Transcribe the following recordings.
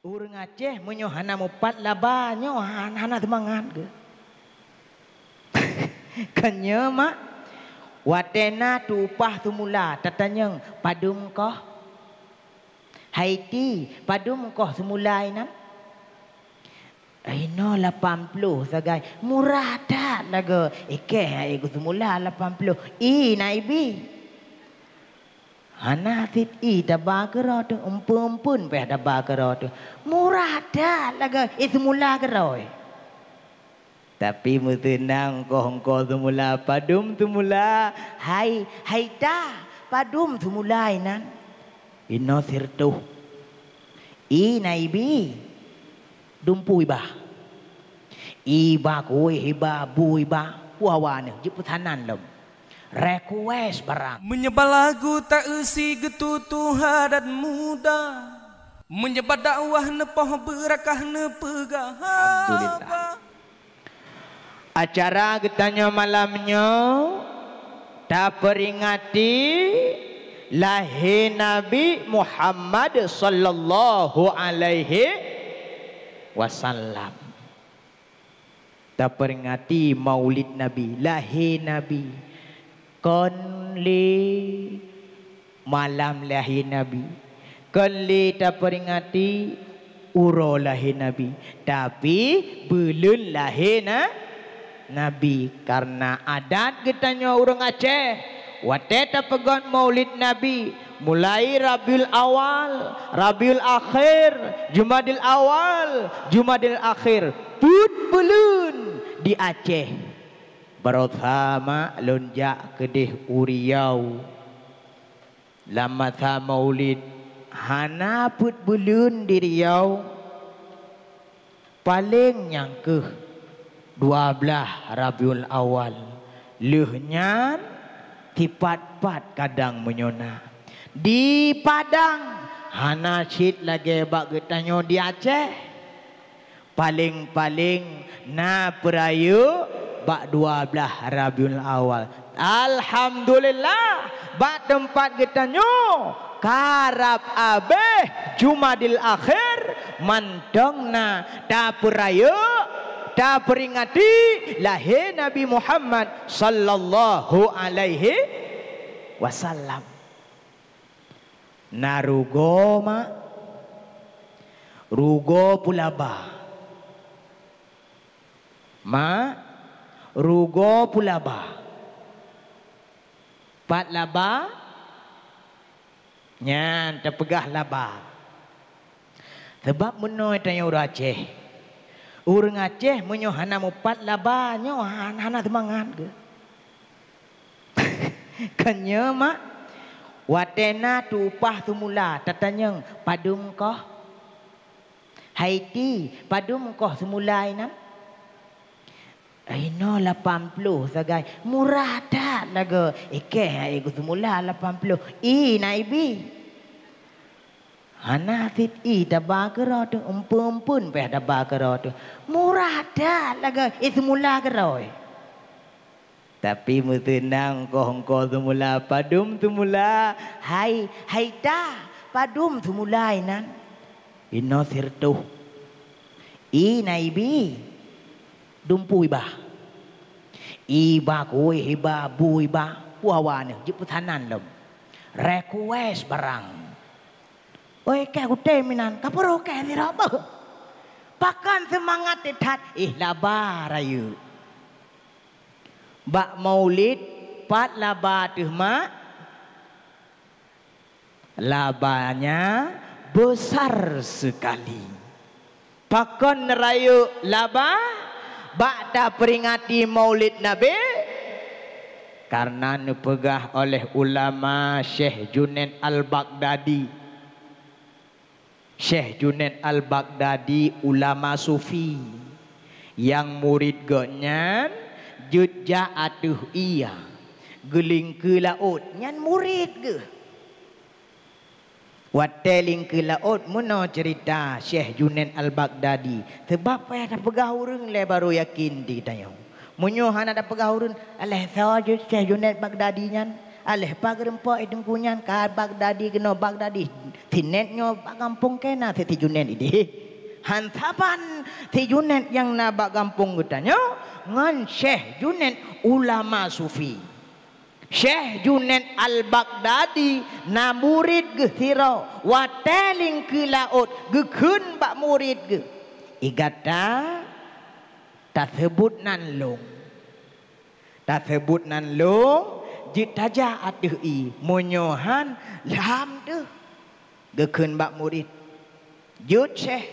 Urang Aceh menyo hana mupat labanyo hana temangan ke. Kanya mak watena tu upah tu mula tatanyang padum koh Haiti padum koh semulai nan Aino 80 sagai murah dah laga ikeh aku semula 80 naibi hana tit daba kero tu umpun peh daba kero tu murah dah laga semula kero tapi mutenang kong semula padum semula hai dah padum semula nan ino sirtu naibi dumpu iba kue iba bu iba wawane jeputanan lem request barang menyebab lagu tak isi getutu hadat muda menyebab dakwah nepoh berakah nepegah. Alhamdulillah. Acara getanya malamnya tak peringati lahir Nabi Muhammad sallallahu alaihi wasallam. Tak peringati maulid Nabi, lahir Nabi. Konli malam lahir Nabi. Konli tak peringati uro lahir Nabi. Tapi belum lahir Nabi. Karena adat kitanya orang Aceh. Wateta pegon maulid Nabi. Mulai Rabiul Awal, Rabiul Akhir, Jumadil Awal, Jumadil Akhir. Put belun di Aceh. Bersama lonjak kedih Uriau. Lama tha maulid. Hana put belun di Riau. Paling yang ke 12 Rabiul Awal. Lehnya tipat-pat kadang menyona. Di Padang hana sit lagi bak getanyo di Aceh. Paling-paling na perayu bak 12 Rabiul Awal. Alhamdulillah bak tempat getanyo karab abeh Jumadil Akhir mantongna ta perayu ta peringati lahir Nabi Muhammad sallallahu alaihi wasallam. Narugo mak rugo pulaba mak rugo pulaba pat laba nyan terpegah laba sebab menoi tanya orang Aceh. Orang Aceh menyo hana mupat labanyo hana temangan ke. Kanya mak watena tu upah tu mula tatanyang padum koh Haiti padum koh semulai nan Aino 80 sagai murah dah laga ikeh aku semula 80 naibi hana tit daba kero tu umpun peh daba kero tu murah dah laga semula kero tapi mutenang kong semula padum semula hai dah padum semula nan ino sirtu naibi dumpu iba kue iba bu iba wawane jeputanan lem request barang oi ke kute minan kaporo ke diraba pakan semangat tetat laba rayu bak maulid pat laba tuh mak labanya besar sekali pakon rayu laba bak dah peringati maulid Nabi karena nepegah oleh ulama Syekh Junaid Al-Baghdadi. Syekh Junaid Al-Baghdadi ulama sufi yang murid gonyan jujah atuh iya geling ke laut nyan murid ke wateling ke laut muno cerita Syekh Junaid Al-Baghdadi sebab payah dah pegah urang le baru yakin di tanya munyo hana dah pegah urang aleh sajud Syekh Junaid Baghdadi nyan alih pagrempo idung kunyan ka Baghdadi kena Baghdadi tinetnyo kampung kena ti Junet ini hantapan ti Junet yang na bak kampung gutanyo ngan Syekh Junet ulama sufi Syekh Junet Al-Baghdadi na murid ge tiro wateling ke laut ge keun bak murid ge igata tak sebut nan long tak sebut nan long jit taja atuh i monyohan lam tu gekeun bak murid jut Syekh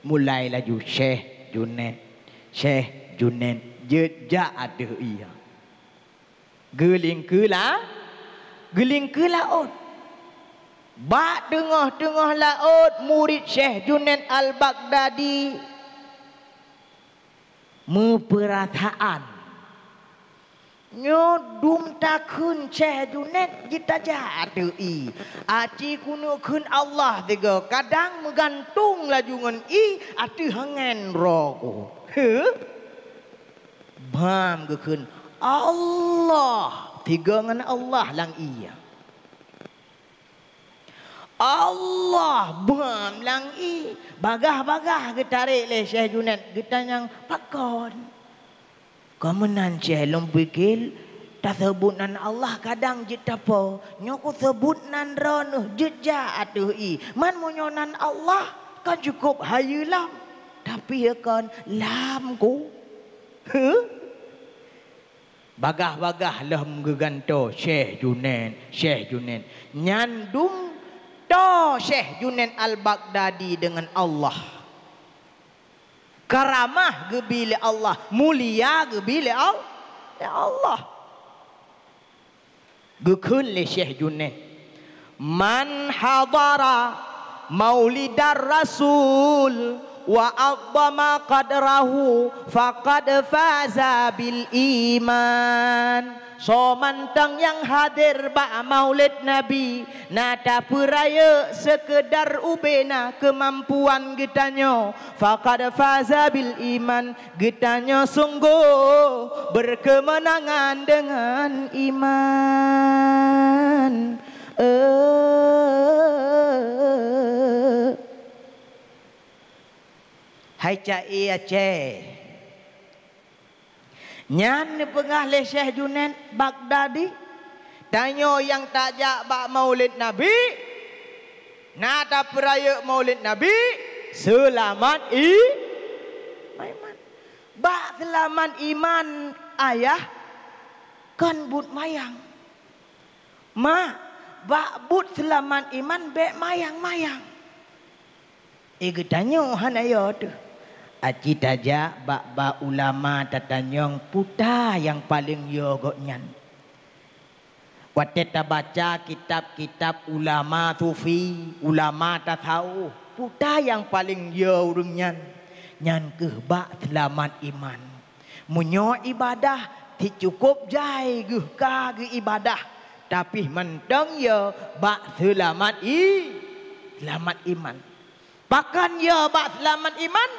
mulai laju Syekh Junet jut ja atuh i geling ke laut bak tengah-tengah laut murid Syekh Junet Al-Baghdadi memperataan nyodum takun Syekh Junet jitaja atu i aci kuno kun Allah tiga kadang menggantung laju ngan i atu hangen roko bam gekun Allah tiga ngan Allah lang iya Allah bam lang i bagah-bagah getarik le Syekh Junet getanyang pakon kemenan Syekh lompikil tak sebut nan Allah kadang jit apa nyoko sebut nan rono jeja atuh i man monyonan Allah kan cukup hayulam tapi ya kan lam ku bagah-bagah lam geganto Syekh Junet nyandum to Syekh Junet Al-Baghdadi dengan Allah karamah gebile Allah mulia gebile Allah gekeun le Syekh Junet man hadara maulidar rasul wa a'dama qadrahu faqad faza bil iman so mantang yang hadir ba maulid Nabi nada peraya sekedar ubena kemampuan getanyo faqad faza bil iman getanyo sungguh berkemenangan dengan iman hai cai Aceh nyan ni pengah le Syekh Junet Baghdadi tanyo yang tajak bak maulid Nabi nada peraya maulid Nabi selamat iman bak selamat iman ayah kan but mayang ma bak but selamat iman bek mayang getanyo hanayo tu aci taja bak ulama tatanyong puta yang paling yogo nyan watet baca kitab-kitab ulama sufi ulama tasawuf puta yang paling yo urang nyan ke bak selamat iman munyo ibadah ti cukup jai ge ka ge ibadah tapi mentang yo bak selamat iman pakan yo bak selamat iman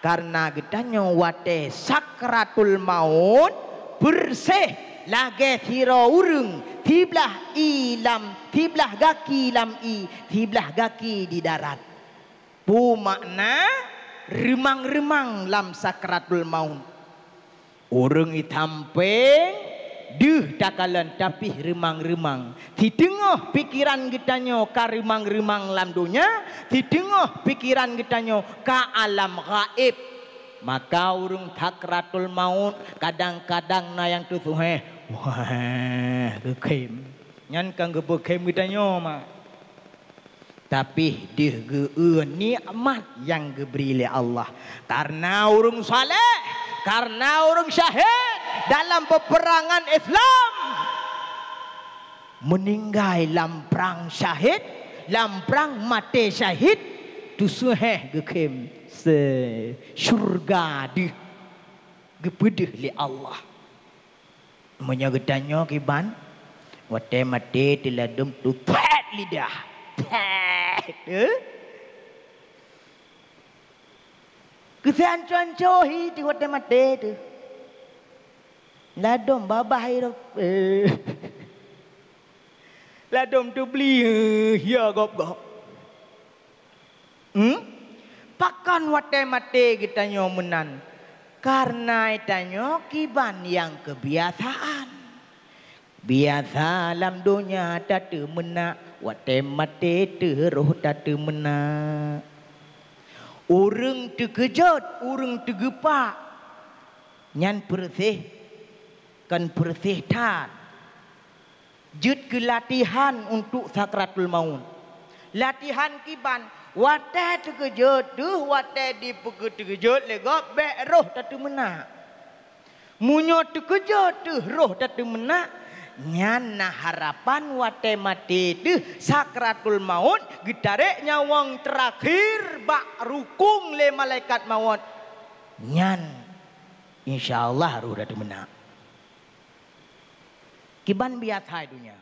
karena getanyo wate sakratul maut bersih lage tiro urung tiblah ilam tiblah gaki lam i tiblah gaki di darat pu makna remang-remang lam sakratul maut urung itampeng duh takalan tapi remang-remang di tengah pikiran getanyo ka remang-remang lam dunia di tengah pikiran getanyo ka alam gaib maka urung sakratul maut kadang-kadang na yang tu wah gekem nyan kang gebekem getanyo mak tapi dia nikmat yang diberi oleh Allah karena urung saleh karena urung syahid dalam peperangan Islam meninggal dalam perang syahid dalam perang mati syahid tu suheh gekem se syurga di gepedeh li Allah menyagetanyo kiban wate mati tiladum tu pet lidah kesan concohi di wate mati tu ladom babah hidup Ladom tu beli ya gop-gop. Pakan wate mate kita nyomenan. Karena itanyo kiban yang kebiasaan. Biasa dalam dunia tak mena wate mate teruh tak mena. Urang terkejut, urang tergepak. Nyan bersih kan bersih tat. Jut ke latihan untuk sakratul maut. Latihan kiban wate terkejut tu wate terkejut legok be roh tak mena. Munyo terkejut tu roh tak mena. Nyana harapan wate mati tu sakratul maut gitarek nyawang terakhir bak rukung le malaikat maut. Nyan insyaallah roh tak mena. Kiban biasa dunia.